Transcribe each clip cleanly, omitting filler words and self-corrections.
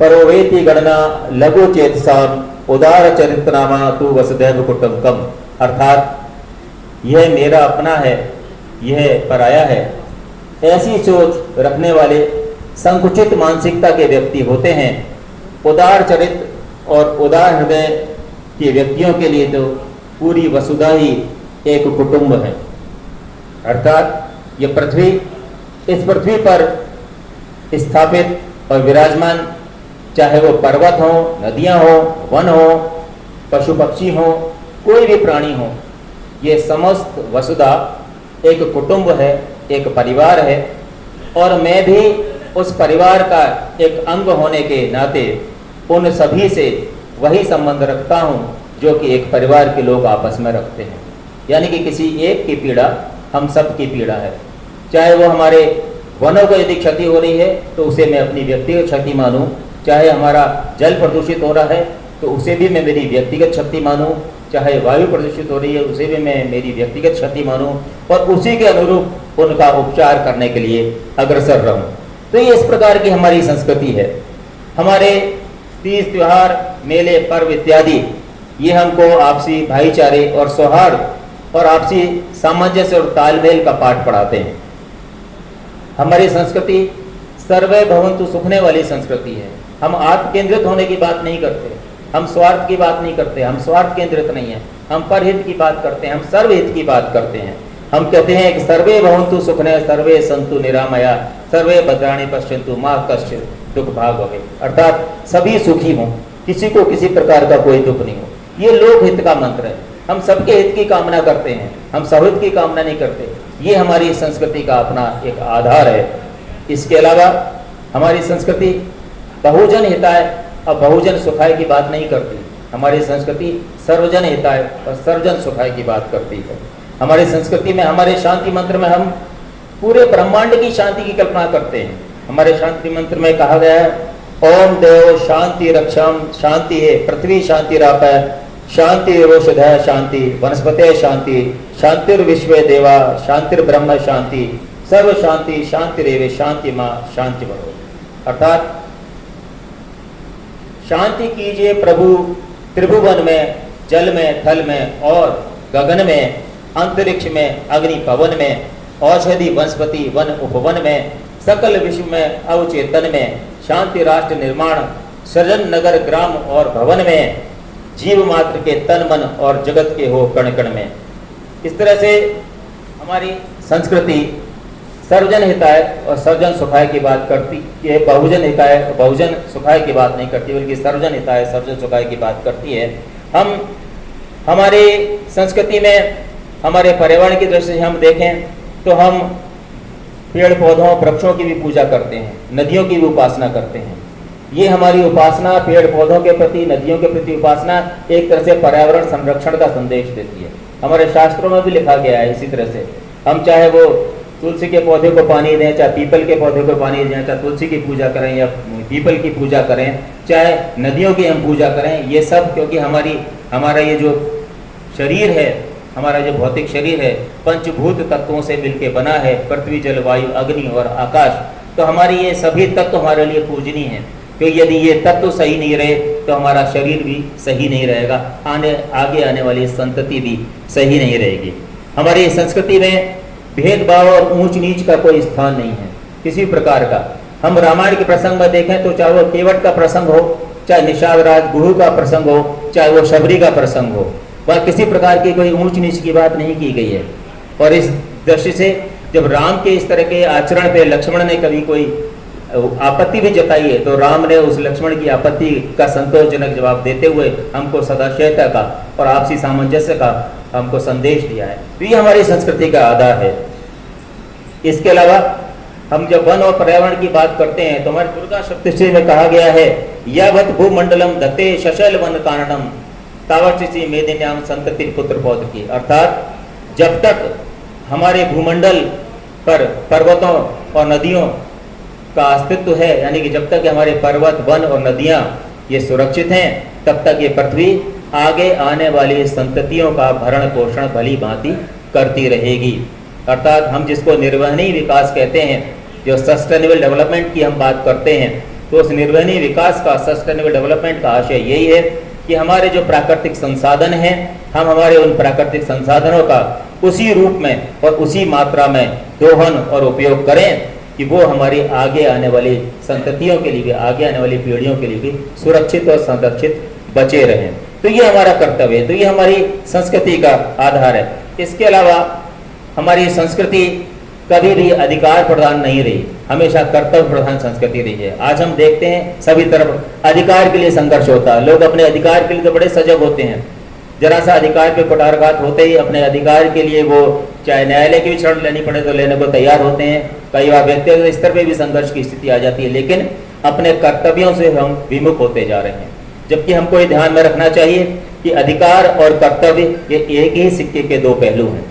परोवेति गणना लघु चेतसाम उदार चरित्रनामा तू वसुदैव कुटुंबकम। अर्थात यह मेरा अपना है, यह पराया है, ऐसी सोच रखने वाले संकुचित मानसिकता के व्यक्ति होते हैं। उदार चरित्र और उदार हृदय के व्यक्तियों के लिए तो पूरी वसुधा ही एक कुटुंब है। अर्थात ये पृथ्वी, इस पृथ्वी पर स्थापित और विराजमान, चाहे वो पर्वत हो, नदियां हो, वन हो, पशु पक्षी हो, कोई भी प्राणी हो, ये समस्त वसुधा एक कुटुंब है, एक परिवार है। और मैं भी उस परिवार का एक अंग होने के नाते उन सभी से वही संबंध रखता हूँ जो कि एक परिवार के लोग आपस में रखते हैं। यानी कि किसी एक की पीड़ा हम सब की पीड़ा है। चाहे वो हमारे वनों को यदि क्षति हो रही है तो उसे मैं अपनी व्यक्तिगत क्षति मानूं, चाहे हमारा जल प्रदूषित हो रहा है तो उसे भी मैं मेरी व्यक्तिगत क्षति मानूं, चाहे वायु प्रदूषित हो रही है उसे भी मैं मेरी व्यक्तिगत क्षति मानूं और उसी के अनुरूप उनका उपचार करने के लिए अग्रसर रहूं। तो ये इस प्रकार की हमारी संस्कृति है। हमारे तीज त्योहार, मेले, पर्व इत्यादि ये हमको आपसी भाईचारे और सौहार्द और आपसी सामंजस्य और तालमेल का पाठ पढ़ाते हैं। हमारी संस्कृति सर्वे भवन्तु सुखने वाली संस्कृति है। हम आत्म केंद्रित होने की बात नहीं करते, हम स्वार्थ की बात नहीं करते, हम स्वार्थ केंद्रित नहीं है, हम परहित की बात करते हैं, हम सर्वहित की बात करते हैं। हम कहते हैं कि सर्वे भवन्तु सुखने सर्वे सन्तु निरामया सर्वे भद्राणि पश्यन्तु मा कश्चित् दुख भाग भवे। अर्थात सभी सुखी हों, किसी को किसी प्रकार का कोई दुख नहीं हो। ये लोक हित का मंत्र है। हम सबके हित की कामना करते हैं, हम सौहित की कामना नहीं करते। ये हमारी संस्कृति का अपना एक आधार है। इसके अलावा हमारी संस्कृति बहुजन हिताय और बहुजन सुखाय की बात नहीं करती। हमारी संस्कृति सर्वजन हिताय और सर्वजन सुखाय की बात करती है। हमारी संस्कृति में, हमारे शांति मंत्र में हम पूरे ब्रह्मांड की शांति की कल्पना करते हैं। हमारे शांति मंत्र में कहा गया है, ओम देव शांति रक्षम, शांति है पृथ्वी शांति रापय, शांति रोषधय शांति, वनस्पते शांति, शांतिर्विश्वे देवा, शांतिर्ब्रह्म शांति, सर्व शांति शांति रेवे शांति माँ शांति भरो। अर्थात शांति कीजिए प्रभु त्रिभुवन में, जल में, थल में और गगन में, अंतरिक्ष में, अग्नि पवन में, औषधि वनस्पति वन उपवन में, सकल विश्व में, अवचेतन में, शांति राष्ट्र निर्माण, सृजन नगर ग्राम और भवन में, जीव मात्र के तन मन और जगत के हो कण कण में। इस तरह से हमारी संस्कृति सर्वजन हिताय और सर्वजन सुखाय की बात करती है। बहुजन हिताय और बहुजन सुखाय की बात नहीं करती, बल्कि सर्वजन हिताय सर्वजन सुखाय की बात करती है। हम हमारी संस्कृति में हमारे पर्यावरण की दृष्टि से हम देखें तो हम पेड़ पौधों वृक्षों की भी पूजा करते हैं, नदियों की भी उपासना करते हैं। ये हमारी उपासना पेड़ पौधों के प्रति, नदियों के प्रति उपासना एक तरह से पर्यावरण संरक्षण का संदेश देती है। हमारे शास्त्रों में भी लिखा गया है इसी तरह से। हम चाहे वो तुलसी के पौधे को पानी दें, चाहे पीपल के पौधे को पानी दें, चाहे तुलसी की पूजा करें या पीपल की पूजा करें, चाहे नदियों की हम पूजा करें, ये सब क्योंकि हमारा ये जो शरीर है, हमारा जो भौतिक शरीर है, पंचभूत तत्वों से मिलकर बना है, पृथ्वी जल वायु अग्नि और आकाश। तो हमारी ये सभी तत्व हमारे लिए पूजनीय है, क्योंकि यदि ये तत्व सही नहीं रहे तो हमारा शरीर भी सही नहीं रहेगा, आगे आने वाली संतति भी सही नहीं रहेगी। हमारी संस्कृति में भेदभाव और ऊंच नीच का कोई स्थान नहीं है किसी प्रकार का। हम रामायण के प्रसंग में देखें तो चाहे वो केवट का प्रसंग हो, चाहे निषाद राज गुरु का प्रसंग हो, चाहे वो शबरी का प्रसंग हो, वह किसी प्रकार की कोई ऊंच नीच की बात नहीं की गई है। और इस दृष्टि से जब राम के इस तरह के आचरण पे लक्ष्मण ने कभी कोई आपत्ति भी जताई है तो राम ने उस लक्ष्मण की आपत्ति का संतोषजनक जवाब देते हुए हमको सदाशयता का और आपसी सामंजस्य का हमको संदेश दिया है। तो ये हमारी संस्कृति का आधार है। इसके अलावा हम जब वन और पर्यावरण की बात करते हैं तो हमारे दुर्गा सप्तशती में कहा गया है, यावत् भूमंडलम दत्ते शशल वन कारणम तावत्सी मेदिन्याम संतति पुत्र पौध की। अर्थात जब तक हमारे भूमंडल पर पर्वतों और नदियों का अस्तित्व है, यानी कि जब तक हमारे पर्वत वन और नदियां ये सुरक्षित हैं, तब तक ये पृथ्वी आगे आने वाली संततियों का भरण पोषण भली भांति करती रहेगी। अर्थात हम जिसको निर्वहनीय विकास कहते हैं, जो सस्टेनेबल डेवलपमेंट की हम बात करते हैं, तो उस निर्वहनीय विकास का, सस्टेनेबल डेवलपमेंट का आशय यही है कि हमारे जो प्राकृतिक संसाधन हैं, हम हमारे उन प्राकृतिक संसाधनों का उसी रूप में और उसी मात्रा में दोहन और उपयोग करें कि वो हमारी आगे आने वाली संततियों के लिए भी, आगे आने वाली पीढ़ियों के लिए भी सुरक्षित और संरक्षित बचे रहें। तो ये हमारा कर्तव्य है, तो ये हमारी संस्कृति का आधार है। इसके अलावा हमारी संस्कृति कभी भी अधिकार प्रधान नहीं रही, हमेशा कर्तव्य प्रधान संस्कृति रही है। आज हम देखते हैं सभी तरफ अधिकार के लिए संघर्ष होता है, लोग अपने अधिकार के लिए तो बड़े सजग होते हैं, जरा सा अधिकार पे कुठारघात होते ही अपने अधिकार के लिए वो चाहे न्यायालय की भी शरण लेनी पड़े तो लेने को तैयार होते हैं। कई बार व्यक्तिगत स्तर पे भी संघर्ष की स्थिति आ जाती है, लेकिन अपने कर्तव्यों से हम विमुख होते जा रहे हैं। जबकि हमको ये ध्यान में रखना चाहिए कि अधिकार और कर्तव्य ये एक ही सिक्के के दो पहलू हैं।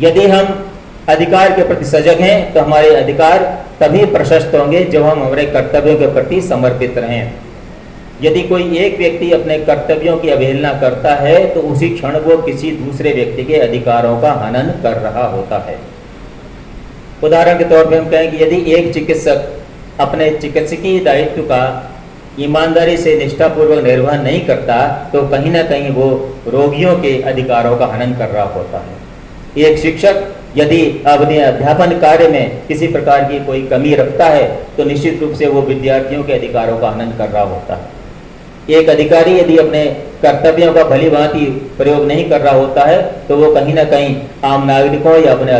यदि हम अधिकार के प्रति सजग हैं तो हमारे अधिकार तभी प्रशस्त होंगे जब हम हमारे कर्तव्यों के प्रति समर्पित रहें। यदि कोई एक व्यक्ति अपने कर्तव्यों की अवहेलना करता है तो उसी क्षण वो किसी दूसरे व्यक्ति के अधिकारों का हनन कर रहा होता है। उदाहरण के तौर पे हम कहें कि यदि एक चिकित्सक अपने चिकित्सकीय दायित्व का ईमानदारी से निष्ठापूर्वक निर्वहन नहीं करता तो कहीं ना कहीं वो रोगियों के अधिकारों का हनन कर रहा होता है। एक शिक्षक यदि अपने अध्यापन कार्य में किसी प्रकार की कोई कमी रखता है तो निश्चित रूप से वो विद्यार्थियों के अधिकारों का हनन कर रहा होता है। एक अधिकारी यदि अपने कर्तव्यों का भली भांति प्रयोग नहीं कर रहा होता है तो वो कहीं ना कहीं आम नागरिकों या अपने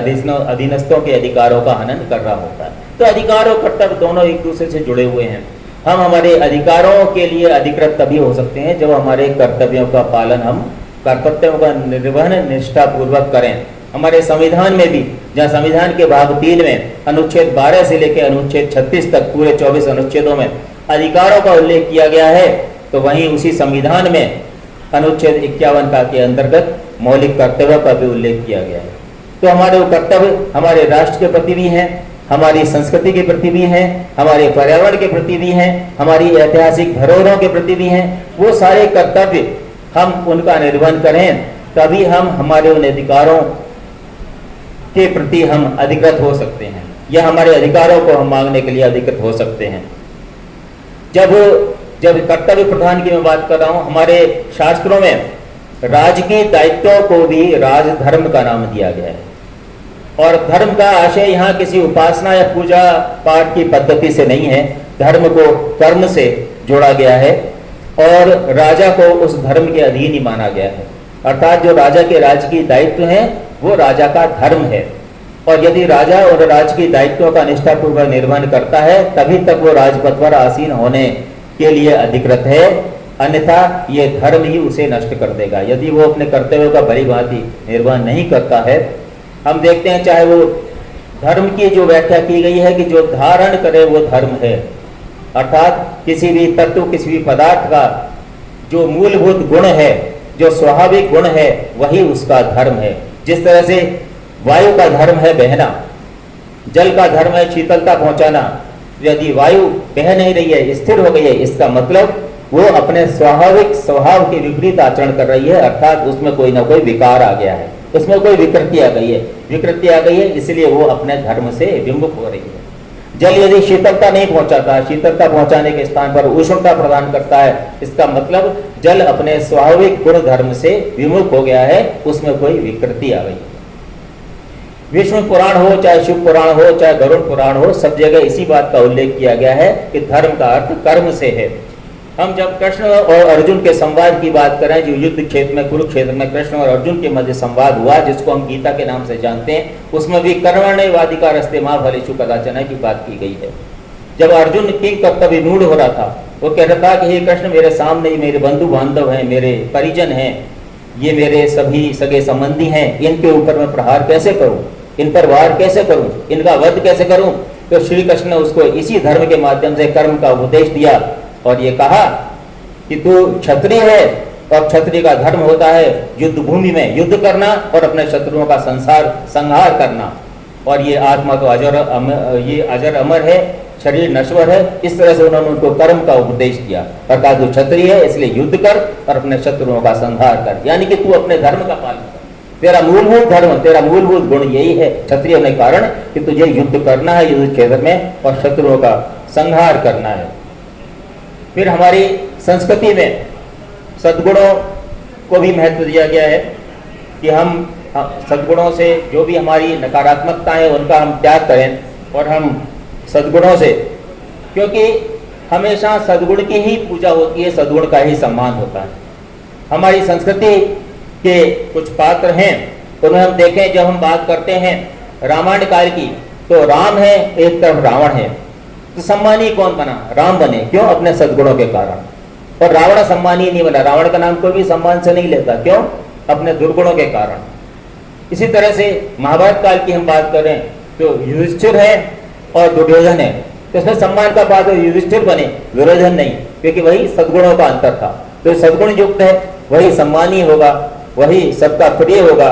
अधीनस्थों के अधिकारों का हनन कर रहा होता है। तो अधिकार और कर्तव्य दोनों एक दूसरे से जुड़े हुए हैं। हम हमारे अधिकारों के लिए अधिकृत तभी हो सकते हैं जब हमारे कर्तव्यों का पालन, हम कर्तव्यों का निर्वहन निष्ठापूर्वक करें। हमारे संविधान में भी, जहाँ संविधान के भाग 3 में अनुच्छेद 12 से लेकर अनुच्छेद 36 तक पूरे 24 अनुच्छेदों में अधिकारों का उल्लेख किया गया है, तो वहीं उसी संविधान में अनुच्छेद 51 का के अंतर्गत मौलिक कर्तव्यों का भी उल्लेख किया गया है। तो हमारे वो कर्तव्य हमारे राष्ट्र के प्रति भी हैं, हमारी संस्कृति के प्रति भी हैं, हमारे पर्यावरण के प्रति भी हैं, हमारी ऐतिहासिक धरोहरों के प्रति भी हैं। वो सारे कर्तव्य हम उनका निर्वहन करें तभी हम हमारे उन अधिकारों के प्रति हम अधिकृत हो सकते हैं या हमारे अधिकारों को हम मांगने के लिए अधिकृत हो सकते हैं। जब कर्तव्य प्रधान की मैं बात कर रहा हूं, हमारे शास्त्रों में राजकीय दायित्वों को भी राजधर्म का नाम दिया गया है। और धर्म का आशय यहाँ किसी उपासना या पूजा पाठ की पद्धति से नहीं है, धर्म को कर्म से जोड़ा गया है और राजा को उस धर्म के अधीन ही माना गया है। अर्थात जो राजा के राजकीय दायित्व हैं वो राजा का धर्म है, और यदि राजा और राजकीय दायित्वों का निष्ठापूर्वक निर्वहन करता है तभी तक वो राजपद पर आसीन होने के लिए अधिकृत है, अन्यथा ये धर्म ही उसे नष्ट कर देगा। यदि वो अपने कर्तव्यों का भली भांति निर्वहन नहीं करता है, हम देखते हैं चाहे वो धर्म की जो व्याख्या की गई है कि जो धारण करे वो धर्म है, अर्थात किसी भी तत्व, किसी भी पदार्थ का जो मूलभूत गुण है, जो स्वाभाविक गुण है, वही उसका धर्म है। जिस तरह से वायु का धर्म है बहना, जल का धर्म है शीतलता पहुंचाना, यदि वायु बह नहीं रही है, स्थिर हो गई है, इसका मतलब वो अपने स्वाभाविक स्वभाव के विपरीत आचरण कर रही है, अर्थात उसमें कोई ना कोई विकार आ गया है, उसमें कोई विकृति आ गई है, इसलिए वो अपने धर्म से विमुख हो रही है। जल यदि शीतलता नहीं पहुंचाता, शीतलता पहुंचाने के स्थान पर उष्णता प्रदान करता है, इसका मतलब जल अपने स्वाभाविक गुण धर्म से विमुख हो गया है, उसमें कोई विकृति आ गई है। विष्णु पुराण हो, चाहे शिव पुराण हो, चाहे गरुड़ पुराण हो, सब जगह इसी बात का उल्लेख किया गया है कि धर्म का अर्थ कर्म से है। हम जब कृष्ण और अर्जुन के संवाद की बात करें, जो युद्ध क्षेत्र में कुरुक्षेत्र में कृष्ण और अर्जुन के मध्य संवाद हुआ, जिसको हम गीता के नाम से जानते हैं, उसमें भी कर्मण्येवाधिकारस्ते मा फलेषु कदाचन की बात की गई है। जब अर्जुन किंग कर्तव्य मूढ़ हो रहा था, वो कह रहा था कि हे कृष्ण, मेरे सामने मेरे बंधु बांधव हैं, मेरे परिजन हैं, ये मेरे सभी सगे संबंधी हैं, इनके ऊपर मैं प्रहार कैसे करूं, इन पर वार कैसे करूं, इनका वध कैसे करूं। तो श्री कृष्ण ने उसको इसी धर्म के माध्यम से कर्म का उपदेश दिया और ये कहा कि तू क्षत्रिय है और क्षत्रिय का धर्म होता है युद्ध भूमि में युद्ध करना और अपने शत्रुओं का संहार करना, और ये आत्मा तो अजर अमर है, शरीर नश्वर है। इस तरह से उन्होंने उनको कर्म का उपदेश दिया और कहा तू क्षत्रिय है इसलिए युद्ध कर और अपने शत्रुओं का संहार कर, यानी कि तू अपने धर्म का पालन कर। तेरा मूलभूत धर्म, तेरा मूलभूत गुण यही है क्षत्रिय होने के कारण कि तुझे युद्ध करना है युद्ध क्षेत्र में और शत्रुओं का संहार करना है। फिर हमारी संस्कृति में सद्गुणों को भी महत्व दिया गया है कि हम सद्गुणों से जो भी हमारी नकारात्मकता है उनका हम त्याग करें और हम सद्गुणों से, क्योंकि हमेशा सद्गुण की ही पूजा होती है, सद्गुण का ही सम्मान होता है। हमारी संस्कृति के कुछ पात्र हैं, उन्हें हम देखें, जब हम बात करते हैं रामायण काल की, तो राम है एक तरफ रावण है, तो सम्मानी कौन बना? राम बने। क्यों? अपने सद्गुणों के कारण। और रावण सम्मानी नहीं बना, रावण का नाम कोई भी सम्मान से नहीं लेता। क्यों? अपने दुर्गुणों के कारण। इसी तरह से महाभारत काल की हम बात करें तो युधिष्ठिर है और दुर्योधन है, तो इसमें सम्मान का बात है, युधिष्ठिर बने, दुर्योधन नहीं, क्योंकि वही सद्गुणों का अंतर था। तो सद्गुण युक्त है वही सम्मानी होगा, वही सबका प्रिय होगा।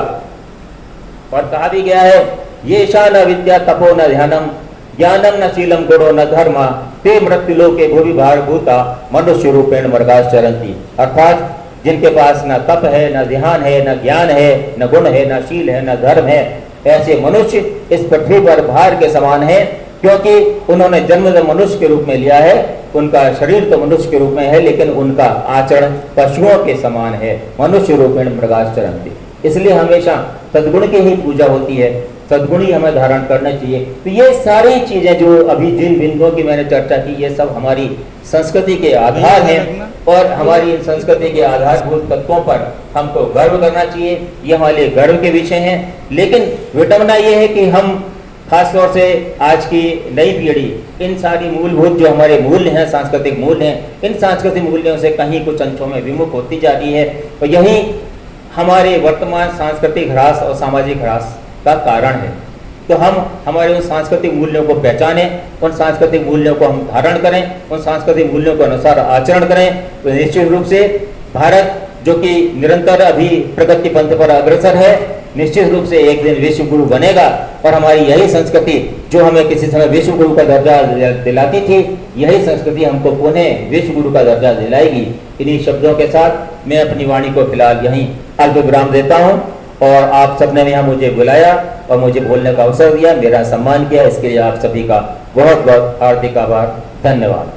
और कहा भी गया है, ये न विद्या तपो न ध्यानम ज्ञानम न शीलम गुणो न धर्म ते मृत्यु लोके भूमि भार भूता मनुष्य रूपेण मृगाश्चरन्ति। अर्थात जिनके पास न तप है, न ध्यान है, न ज्ञान है, न गुण है, न शील है, न धर्म है, ऐसे मनुष्य इस पृथ्वी पर भार के समान है, क्योंकि उन्होंने जन्म मनुष्य के रूप में लिया है। उनका शरीर तो मनुष्य के रूप में है, लेकिन उनका आचरण पशुओं के समान है। मनुष्य रूपेण मृगाश्चरन्ति। इसलिए हमेशा सद्गुण की ही पूजा होती है, सद्गुण ही हमें धारण करना चाहिए। तो ये सारी चीजें जो अभी जिन बिंदुओं की मैंने चर्चा की, ये सब हमारी संस्कृति के आधार हैं और हमारी संस्कृति के आधारभूत तत्वों पर हमको गर्व करना चाहिए। ये हमारे लिए गर्व के विषय हैं। लेकिन विडंबना ये है कि हम खासतौर से आज की नई पीढ़ी इन सारी मूलभूत जो हमारे मूल्य हैं, सांस्कृतिक मूल्य हैं, इन सांस्कृतिक मूल्यों से कहीं कुछ अंशों में विमुख होती जा रही है। और यही हमारे वर्तमान सांस्कृतिक ह्रास और सामाजिक ह्रास का कारण है। तो हम हमारे उन सांस्कृतिक मूल्यों को पहचानें, उन सांस्कृतिक मूल्यों को हम धारण करें, उन सांस्कृतिक मूल्यों के अनुसार आचरण करें। तो निश्चित रूप से भारत जो कि निरंतर अभी प्रगति पंथ पर अग्रसर है, निश्चित रूप से एक दिन विश्व गुरु बनेगा। और हमारी यही संस्कृति जो हमें किसी समय विश्व गुरु का दर्जा दिलाती थी, यही संस्कृति हमको पुनः विश्व गुरु का दर्जा दिलाएगी। इन्हीं शब्दों के साथ मैं अपनी वाणी को फिलहाल यहीं अल्प विराम देता हूँ। और आप सबने यहाँ मुझे बुलाया और मुझे बोलने का अवसर दिया, मेरा सम्मान किया, इसके लिए आप सभी का बहुत बहुत हार्दिक आभार। धन्यवाद।